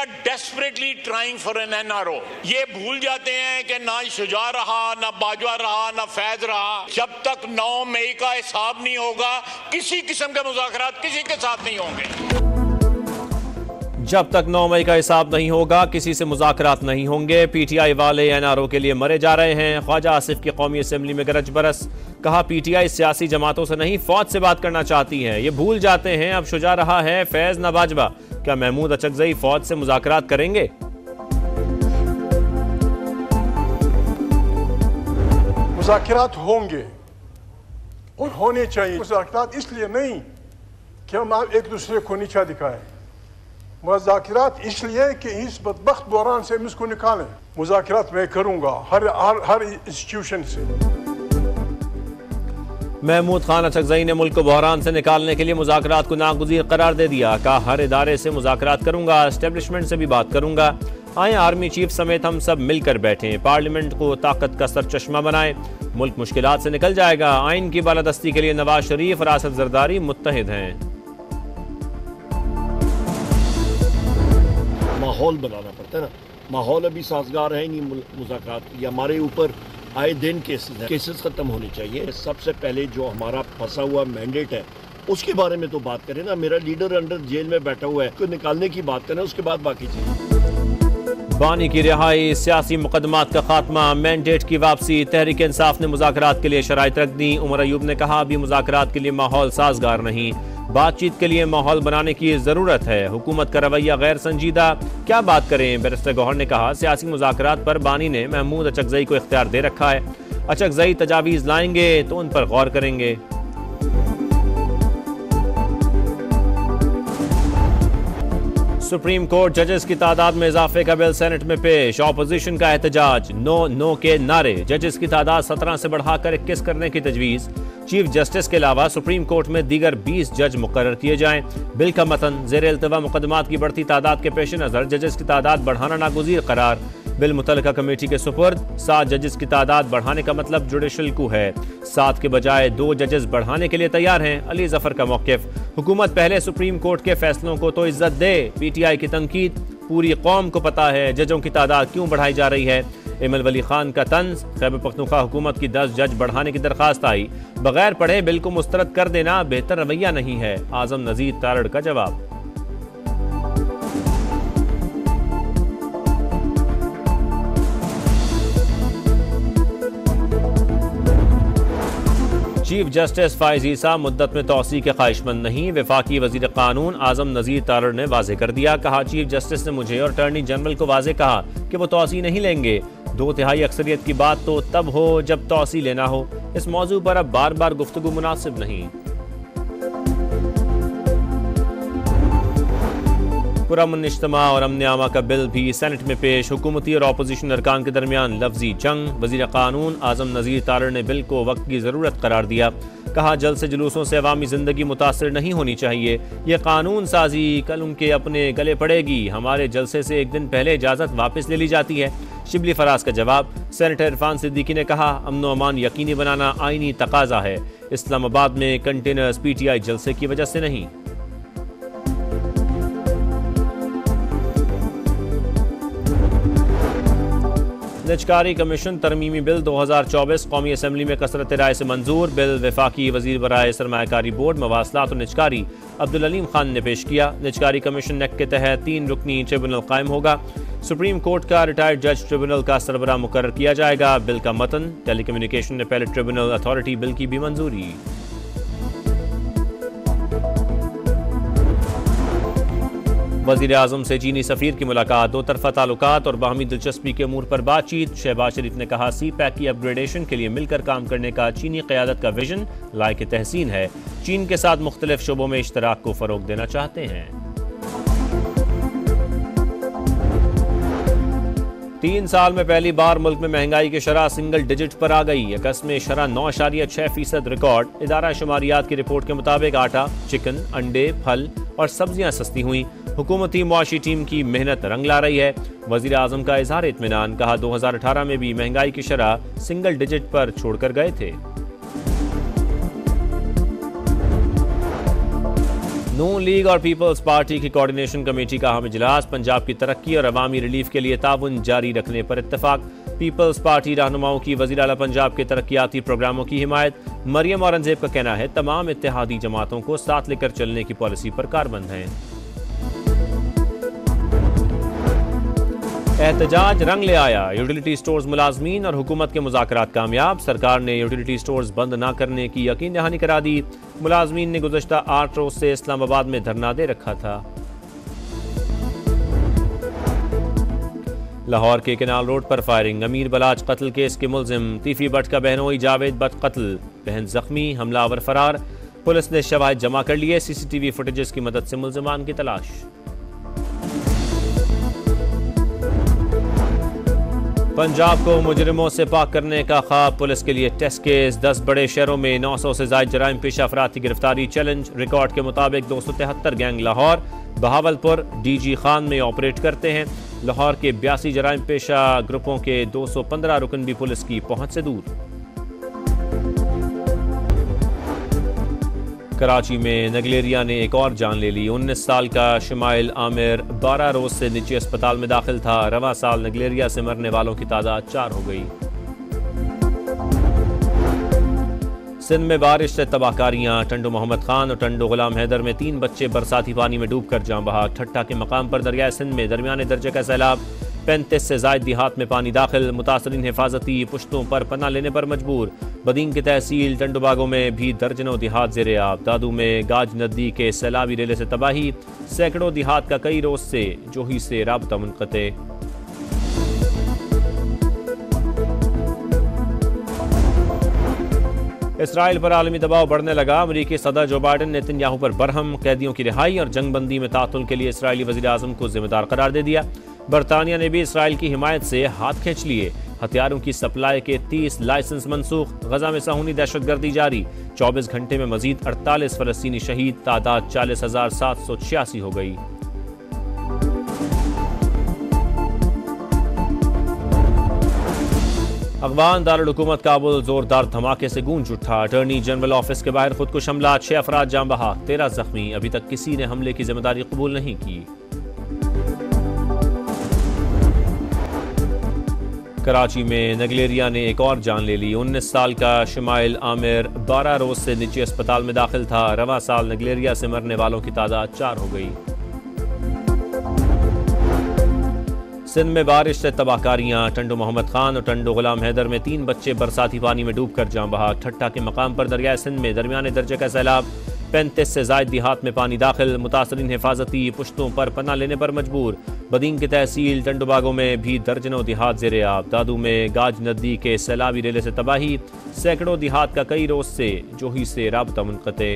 Are desperately trying for an NRO. ये भूल जाते हैं कि ना शुजा रहा, ना बाजवा रहा, ना फैज रहा। जब तक 9 मई का हिसाब नहीं होगा, किसी किस्म के मुज़ाकरात किसी के साथ नहीं होंगे। जब तक 9 मई का हिसाब नहीं होगा, किसी से मुज़ाकरात नहीं होंगे। पीटीआई वाले एनआरओ के लिए मरे जा रहे हैं। ख्वाजा आसिफ की कौमी असम्बली में गरज बरस। कहा पीटीआई सियासी जमातों से नहीं, फौज से बात करना चाहती है। ये भूल जाते हैं अब शुजा रहा है फैज न बाजवा। क्या महमूद अचकजई फौज से मुज़ाकरात करेंगे? मुज़ाकरात होंगे और होने चाहिए। मुज़ाकरात इसलिए नहीं कि हम एक दूसरे को नीचा दिखाएं, मुज़ाकरात इसलिए कि इस बदबख्त बहरान से हम इसको निकालें। मुज़ाकरात मैं करूंगा हर इंस्टीट्यूशन से। महमूद खान अचकजई ने मुल्क को बहरान से निकालने के लिए मुज़ाकरात को नागुज़ीर करार दे दिया। कहा हर इदारे से मुज़ाकरात करूंगा, एस्टेब्लिशमेंट से भी बात करूंगा। आए आर्मी चीफ समेत हम सब मिलकर बैठें, पार्लियामेंट को ताकत का सरचश्मा बनाएं। मुल्क मुश्किलात से निकल जाएगा। आइन की बालादस्ती के लिए नवाज शरीफ और आसिफ जरदारी मुत्तहिद हैं। माहौल बनाना पड़ता है ना, माहौल अभी साजगार है नहीं मुज़ाकरात की। हमारे ऊपर आए दिन केसेस खत्म होने चाहिए। सबसे पहले जो हमारा फंसा हुआ मैंडेट है उसके बारे में तो बात करें ना। मेरा लीडर अंडर जेल में बैठा हुआ है, तो निकालने की बात करें, उसके बाद बाकी चीज़। बानी की रिहाई, सियासी मुकदमात का खात्मा, मैंडेट की वापसी। तहरीक इंसाफ ने मुज़ाकरात के लिए शराइत रख दी। उमर अयूब ने कहा अभी मुज़ाकरात के लिए माहौल साजगार नहीं, बातचीत के लिए माहौल बनाने की ज़रूरत है। हुकूमत का रवैया गैर संजीदा, क्या बात करें। बैरिस्टर गौहर ने कहा सियासी मुज़ाकरात पर बानी ने महमूद अचकजई को इख्तियार दे रखा है। अचकजई तजावीज़ लाएंगे तो उन पर गौर करेंगे। सुप्रीम कोर्ट जजेस की तादाद में इजाफे का बिल सेनेट में पेश। ऑपोजिशन का एहतजाज, नो नो के नारे। जजेस की तादाद 17 से बढ़ाकर 21 करने की तजवीज़। चीफ जस्टिस के अलावा सुप्रीम कोर्ट में दीगर 20 जज मुकर्रर किए जाएं। बिल का मतन ज़ेर इल्तवा मुकदमात की बढ़ती तादाद के पेश नज़र जजेस की तादाद बढ़ाना नागुज़ीर करार। बिल मुतल्लिका कमेटी के सुपुर्द। 7 जजेस की तादाद बढ़ाने का मतलब जुडिशल कू है। 7 के बजाय 2 जजेस बढ़ाने के लिए तैयार हैं। अली जफर का मौक़िफ़, हुकूमत पहले सुप्रीम कोर्ट के फैसलों को तो इज्जत दे। पीटीआई की तनकीद, पूरी कौम को पता है जजों की तादाद क्यों बढ़ाई जा रही है। इमल वली खान का तंज, खैबर पख्तूनख्वा हुकूमत की 10 जज बढ़ाने की दरखास्त आई। बगैर पढ़े बिल को मुस्तरद कर देना बेहतर रवैया नहीं है। आजम नजीर तारड़ का जवाब। चीफ जस्टिस फाइज ईसा मुद्दत में तौसी के ख्वाहिशमंद नहीं। वफाकी वजीर कानून आजम नजीर तारड़ ने वाजे कर दिया। कहा चीफ जस्टिस ने मुझे और अटॉर्नी जनरल को वाजे कहा कि वो तौसी नहीं लेंगे। 2/3 अक्सरियत की बात तो तब हो जब तौसी लेना हो। इस मौजू पर अब बार बार गुफ्तगू मुनासिब नहीं। पुरअमन इज्तिमा और अमन आमा का बिल भी सेनेट में पेश। हुकूमती और अपोजिशन अरकान के दरमियान लफ्जी जंग। वजीर कानून आजम नजीर तारड़ ने बिल को वक्त की ज़रूरत करार दिया। कहा जलसे जुलूसों से अवामी ज़िंदगी मुतासर नहीं होनी चाहिए। यह कानून साजी कल उनके अपने गले पड़ेगी। हमारे जलसे से एक दिन पहले इजाज़त वापस ले ली जाती है। शिबली फराज का जवाब। सेनेटर इरफान सिद्दीकी ने कहा अमन व अमान यकीनी बनाना आईनी तकाजा है। इस्लामाबाद में कंटेनर्स पीटीआई जलसे की वजह से नहीं। निजकारी कमीशन तरमीमी बिल 2024 कौमी असम्बली में कसरत राय से मंजूर। बिल वफाकी वजीर बराए सरमायाकारी बोर्ड, मवासलात और निजकारी अब्दुल अलीम खान ने पेश किया। निजकारी कमीशन नेक के तहत 3 रुकनी ट्रिब्यूनल कायम होगा। सुप्रीम कोर्ट का रिटायर्ड जज ट्रिब्यूनल का सरबराह मुकर्रर किया जाएगा। बिल का मतन, telecommunication appellate tribunal authority bill की भी मंजूरी। वज़ीर आज़म से चीनी सफ़ीर की मुलाकात। 2 तरफ़ा ताल्लुकात और बाहमी दिलचस्पी के अमूर पर बातचीत। शहबाज शरीफ ने कहा सी पैक की अपग्रेडेशन के लिए मिलकर काम करने का चीनी क़यादत का विजन लायक तहसीन है। चीन के साथ मुख्तलिफ शोबों में इश्तराक को फ़रोग़ देना चाहते हैं। 3 साल में पहली बार मुल्क में महंगाई की शरह सिंगल डिजिट पर आ गई। अगस्त में शरह 9.6% रिकॉर्ड। इदारा शुमारियात की रिपोर्ट के मुताबिक आटा, चिकन, अंडे, फल और सब्जियां सस्ती हुई। हुकूमती मुआशी टीम की मेहनत रंग ला रही है। वज़ीर आज़म का इज़हार इत्मीनान। कहा 2018 में भी महंगाई की शरह सिंगल डिजिट पर छोड़कर गए थे। नून लीग और पीपल्स पार्टी की कोऑर्डिनेशन कमेटी का अहम इजलास। पंजाब की तरक्की और अवामी रिलीफ के लिए ताउन जारी रखने पर इत्तेफाक। पीपल्स पार्टी रहनुमाओं की वज़ीर आला पंजाब के तरक्याती प्रोग्रामों की हिमायत। मरियम औरंगजेब का कहना है तमाम इत्तेहादी जमातों को साथ लेकर चलने की पॉलिसी पर कारबंद है। एहतजाज रंग ले आया। यूटिलिटी स्टोर्स मुलाजमीन और हुकूमत के मुज़ाकरात कामयाब। सरकार ने यूटिलिटी स्टोर्स बंद न करने की यकीन दहानी करा दी। मुलाजमीन ने गुज़श्ता 8 रोज से इस्लामाबाद में धरना दे रखा था। लाहौर के केनाल रोड पर फायरिंग। अमीर बलाच कत्ल केस के मुलजिम तीफी भट्ट का बहनोई जावेद भट्ट कत्ल, बहन जख्मी, हमलावर फरार। पुलिस ने शवाहिद जमा कर लिए। CCTV फुटेजेस की मदद से मुलजिमान की तलाश। पंजाब को मुजरिमों से पाक करने का ख्वाब। पुलिस के लिए टेस्ट केस। 10 बड़े शहरों में 900 से ज्यादा जराइम पेशा अफराद की गिरफ्तारी चैलेंज। रिकॉर्ड के मुताबिक 273 गैंग लाहौर, बहावलपुर, DG खान में ऑपरेट करते हैं। लाहौर के 82 जराइम पेशा ग्रुपों के 215 रुकन भी पुलिस की पहुंच से दूर। कराची में नगलेरिया ने एक और जान ले ली। 19 साल का शमाइल आमिर 12 रोज से निजी अस्पताल में दाखिल था। रवां साल नगलेरिया से मरने वालों की तादाद 4 हो गई। सिंध में बारिश से तबाहकारियां। टंडो मोहम्मद खान और टंडो गुलाम हैदर में 3 बच्चे बरसाती पानी में डूबकर जान बहाक। ठट्टा के मकाम पर दरियाए सिंध में दरमियाने दर्जे का सैलाब। 35 से जायद देहात में पानी दाखिल। मुतासरीन हिफाजती पुश्तों पर पनाह लेने पर मजबूर। बदीन की तहसील टंडोबागों में भी दर्जनों देहात ज़ेरे आब। दादू में गाज नदी के सैलाबी रेले से तबाही। सैकड़ों देहात का कई रोज से जोही से राबता मुनक़ते। इसराइल पर आलमी दबाव बढ़ने लगा। अमरीकी सदर जो बाइडन ने नेतन्याहू पर बरहम। कैदियों की रिहाई और जंगबंदी में तातुल के लिए इसराइली वज़ीर आज़म को जिम्मेदार करार दे दिया। बरतानिया ने भी इसराइल की हिमायत से हाथ खींच लिए। हथियारों की सप्लाई के 30 लाइसेंस मनसूख। गजा में साहूनी दहशतगर्दी जारी। 24 घंटे में मजीद 48 फलस्तीनी शहीद। तादाद 40,786 हो गई। अफगान दारुल हुकूमत काबुल जोरदार धमाके से गूंज उठा। अटॉर्नी जनरल ऑफिस के बाहर खुदकुश हमला। 6 अफराद जान बहाक, 13 जख्मी। अभी तक किसी ने हमले की जिम्मेदारी कबूल नहीं की। कराची में नगलेरिया ने एक और जान ले ली। 19 साल का शमाइल आमिर 12 रोज से निजी अस्पताल में दाखिल था। रवां साल नगलेरिया से मरने वालों की तादाद 4 हो गई। सिंध में बारिश से तबाहकारियां। टंडो मोहम्मद खान और टंडो गुलाम हैदर में 3 बच्चे बरसाती पानी में डूबकर जान बहाक। ठट्टा के मकाम पर दरियाए सिंध में दरमियाने दर्जे का सैलाब। 35 से जायद देहात में पानी दाखिल। मुतासरीन हिफाजती पुश्तों पर पनाह लेने पर मजबूर। बदीन की तहसील टंडोबागों में भी दर्जनों देहात ज़ेरे आब। दादू में गाज नदी के सैलाबी रेले से तबाही। सैकड़ों देहात का कई रोज से जोही से राबता मुनक़ते।